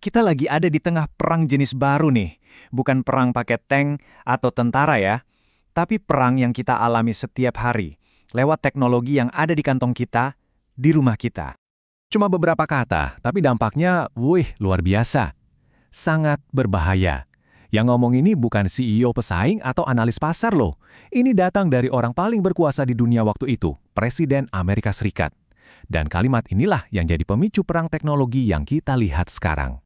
Kita lagi ada di tengah perang jenis baru nih. Bukan perang pakai tank atau tentara ya, tapi perang yang kita alami setiap hari, lewat teknologi yang ada di kantong kita, di rumah kita. Cuma beberapa kata, tapi dampaknya, wih, luar biasa. Sangat berbahaya. Yang ngomong ini bukan CEO pesaing atau analis pasar loh. Ini datang dari orang paling berkuasa di dunia waktu itu, Presiden Amerika Serikat. Dan kalimat inilah yang jadi pemicu perang teknologi yang kita lihat sekarang.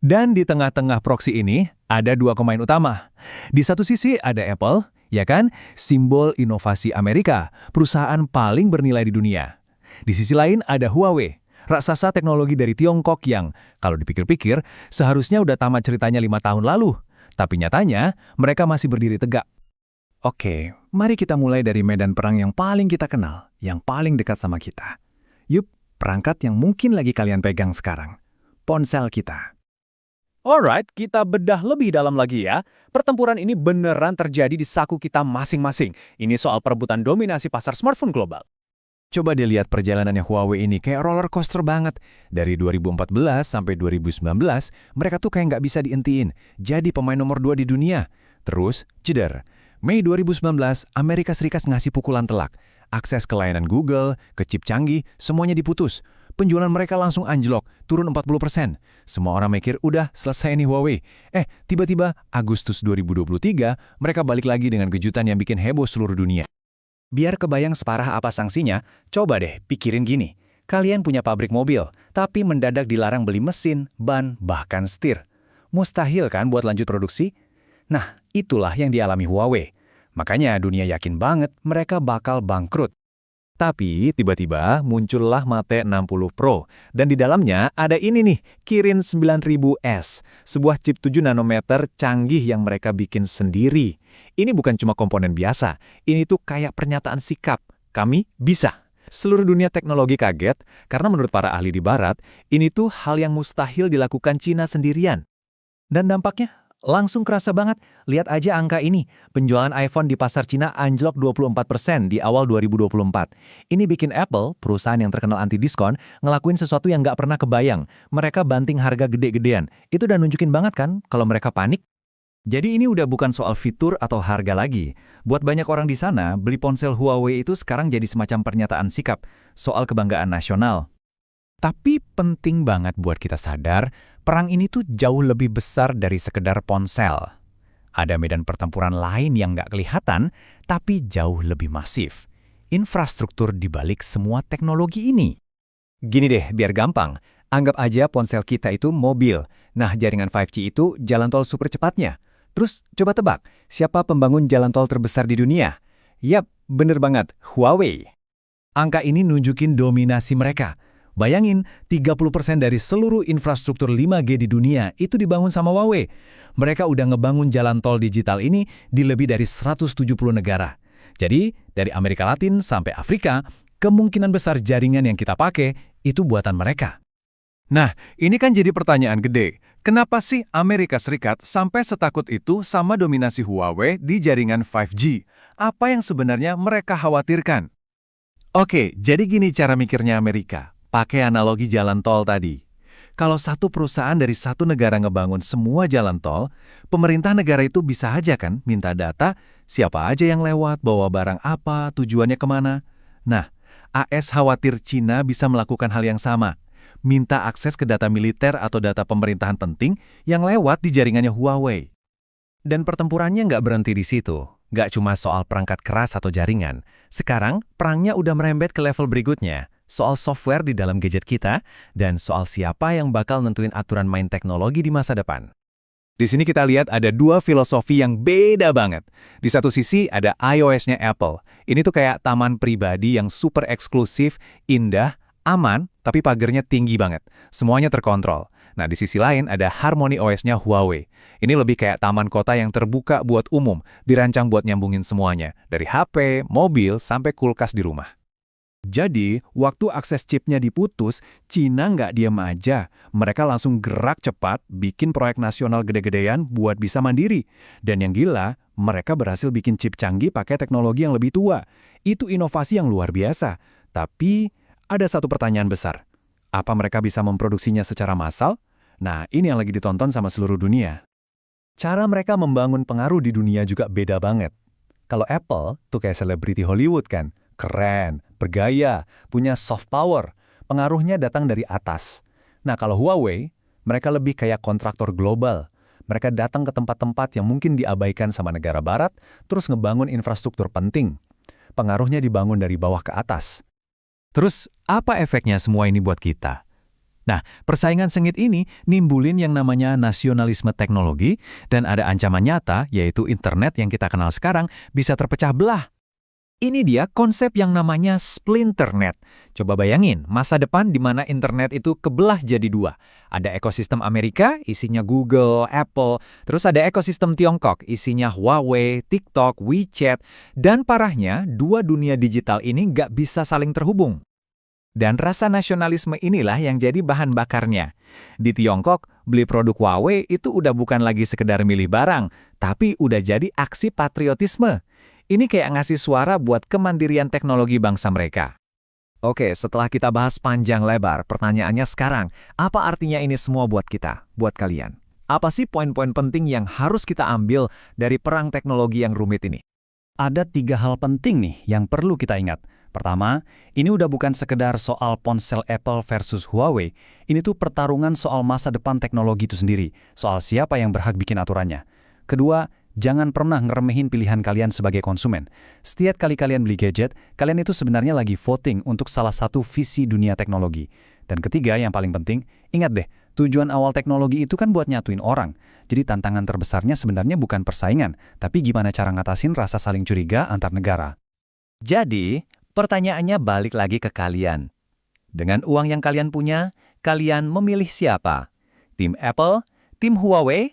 Dan di tengah-tengah proksi ini, ada dua pemain utama. Di satu sisi ada Apple, ya kan? Simbol inovasi Amerika, perusahaan paling bernilai di dunia. Di sisi lain ada Huawei, raksasa teknologi dari Tiongkok yang, kalau dipikir-pikir, seharusnya udah tamat ceritanya 5 tahun lalu. Tapi nyatanya, mereka masih berdiri tegak. Oke, mari kita mulai dari medan perang yang paling kita kenal, yang paling dekat sama kita. Yup, perangkat yang mungkin lagi kalian pegang sekarang. Ponsel kita. Alright, kita bedah lebih dalam lagi ya. Pertempuran ini beneran terjadi di saku kita masing-masing. Ini soal perebutan dominasi pasar smartphone global. Coba dilihat perjalanannya Huawei ini kayak roller coaster banget. Dari 2014 sampai 2019, mereka tuh kayak nggak bisa dihentiin. Jadi pemain nomor 2 di dunia. Terus, jeder. Mei 2019, Amerika Serikat ngasih pukulan telak. Akses ke layanan Google, ke chip canggih, semuanya diputus. Penjualan mereka langsung anjlok, turun 40%. Semua orang mikir, udah selesai nih Huawei. Tiba-tiba Agustus 2023, mereka balik lagi dengan kejutan yang bikin heboh seluruh dunia. Biar kebayang separah apa sanksinya, coba deh pikirin gini. Kalian punya pabrik mobil, tapi mendadak dilarang beli mesin, ban, bahkan setir. Mustahil kan buat lanjut produksi? Nah, itulah yang dialami Huawei. Makanya dunia yakin banget mereka bakal bangkrut. Tapi tiba-tiba muncullah Mate 60 Pro. Dan di dalamnya ada ini nih, Kirin 9000S. Sebuah chip 7 nanometer canggih yang mereka bikin sendiri. Ini bukan cuma komponen biasa. Ini tuh kayak pernyataan sikap. Kami bisa. Seluruh dunia teknologi kaget karena menurut para ahli di barat, ini tuh hal yang mustahil dilakukan Cina sendirian. Dan dampaknya langsung kerasa banget. Lihat aja angka ini. Penjualan iPhone di pasar Cina anjlok 24% di awal 2024. Ini bikin Apple, perusahaan yang terkenal anti diskon, ngelakuin sesuatu yang nggak pernah kebayang. Mereka banting harga gede-gedean. Itu udah nunjukin banget kan kalau mereka panik. Jadi ini udah bukan soal fitur atau harga lagi. Buat banyak orang di sana, beli ponsel Huawei itu sekarang jadi semacam pernyataan sikap soal kebanggaan nasional. Tapi penting banget buat kita sadar, perang ini tuh jauh lebih besar dari sekedar ponsel. Ada medan pertempuran lain yang nggak kelihatan, tapi jauh lebih masif. Infrastruktur di balik semua teknologi ini. Gini deh, biar gampang. Anggap aja ponsel kita itu mobil. Nah, jaringan 5G itu jalan tol super cepatnya. Terus, coba tebak, siapa pembangun jalan tol terbesar di dunia? Yap, bener banget, Huawei. Angka ini nunjukin dominasi mereka. Bayangin, 30% dari seluruh infrastruktur 5G di dunia itu dibangun sama Huawei. Mereka udah ngebangun jalan tol digital ini di lebih dari 170 negara. Jadi, dari Amerika Latin sampai Afrika, kemungkinan besar jaringan yang kita pakai itu buatan mereka. Nah, ini kan jadi pertanyaan gede. Kenapa sih Amerika Serikat sampai setakut itu sama dominasi Huawei di jaringan 5G? Apa yang sebenarnya mereka khawatirkan? Oke, jadi gini cara mikirnya Amerika. Pakai analogi jalan tol tadi. Kalau satu perusahaan dari satu negara ngebangun semua jalan tol, pemerintah negara itu bisa aja kan minta data siapa aja yang lewat, bawa barang apa, tujuannya kemana. Nah, AS khawatir Cina bisa melakukan hal yang sama. Minta akses ke data militer atau data pemerintahan penting yang lewat di jaringannya Huawei. Dan pertempurannya nggak berhenti di situ. Nggak cuma soal perangkat keras atau jaringan. Sekarang, perangnya udah merembet ke level berikutnya. Soal software di dalam gadget kita, dan soal siapa yang bakal nentuin aturan main teknologi di masa depan. Di sini kita lihat ada dua filosofi yang beda banget. Di satu sisi ada iOS-nya Apple. Ini tuh kayak taman pribadi yang super eksklusif, indah, aman, tapi pagernya tinggi banget. Semuanya terkontrol. Nah, di sisi lain ada Harmony OS-nya Huawei. Ini lebih kayak taman kota yang terbuka buat umum, dirancang buat nyambungin semuanya, dari HP, mobil, sampai kulkas di rumah. Jadi, waktu akses chipnya diputus, Cina nggak diam aja. Mereka langsung gerak cepat, bikin proyek nasional gede-gedean buat bisa mandiri. Dan yang gila, mereka berhasil bikin chip canggih pakai teknologi yang lebih tua. Itu inovasi yang luar biasa. Tapi, ada satu pertanyaan besar. Apa mereka bisa memproduksinya secara massal? Nah, ini yang lagi ditonton sama seluruh dunia. Cara mereka membangun pengaruh di dunia juga beda banget. Kalau Apple tuh kayak selebriti Hollywood kan, keren, bergaya, punya soft power, pengaruhnya datang dari atas. Nah kalau Huawei, mereka lebih kayak kontraktor global. Mereka datang ke tempat-tempat yang mungkin diabaikan sama negara barat, terus ngebangun infrastruktur penting. Pengaruhnya dibangun dari bawah ke atas. Terus, apa efeknya semua ini buat kita? Nah, persaingan sengit ini nimbulin yang namanya nasionalisme teknologi dan ada ancaman nyata, yaitu internet yang kita kenal sekarang bisa terpecah belah. Ini dia konsep yang namanya splinternet. Coba bayangin, masa depan di mana internet itu kebelah jadi dua. Ada ekosistem Amerika, isinya Google, Apple, terus ada ekosistem Tiongkok, isinya Huawei, TikTok, WeChat, dan parahnya, dua dunia digital ini nggak bisa saling terhubung. Dan rasa nasionalisme inilah yang jadi bahan bakarnya. Di Tiongkok, beli produk Huawei itu udah bukan lagi sekedar milih barang, tapi udah jadi aksi patriotisme. Ini kayak ngasih suara buat kemandirian teknologi bangsa mereka. Oke, setelah kita bahas panjang lebar, pertanyaannya sekarang, apa artinya ini semua buat kita, buat kalian? Apa sih poin-poin penting yang harus kita ambil dari perang teknologi yang rumit ini? Ada 3 hal penting nih yang perlu kita ingat. Pertama, ini udah bukan sekedar soal ponsel Apple versus Huawei. Ini tuh pertarungan soal masa depan teknologi itu sendiri, soal siapa yang berhak bikin aturannya. Kedua, jangan pernah ngeremehin pilihan kalian sebagai konsumen. Setiap kali kalian beli gadget, kalian itu sebenarnya lagi voting untuk salah satu visi dunia teknologi. Dan ketiga, yang paling penting, ingat deh, tujuan awal teknologi itu kan buat nyatuin orang. Jadi tantangan terbesarnya sebenarnya bukan persaingan, tapi gimana cara ngatasin rasa saling curiga antar negara. Jadi, pertanyaannya balik lagi ke kalian. Dengan uang yang kalian punya, kalian memilih siapa? Tim Apple, tim Huawei,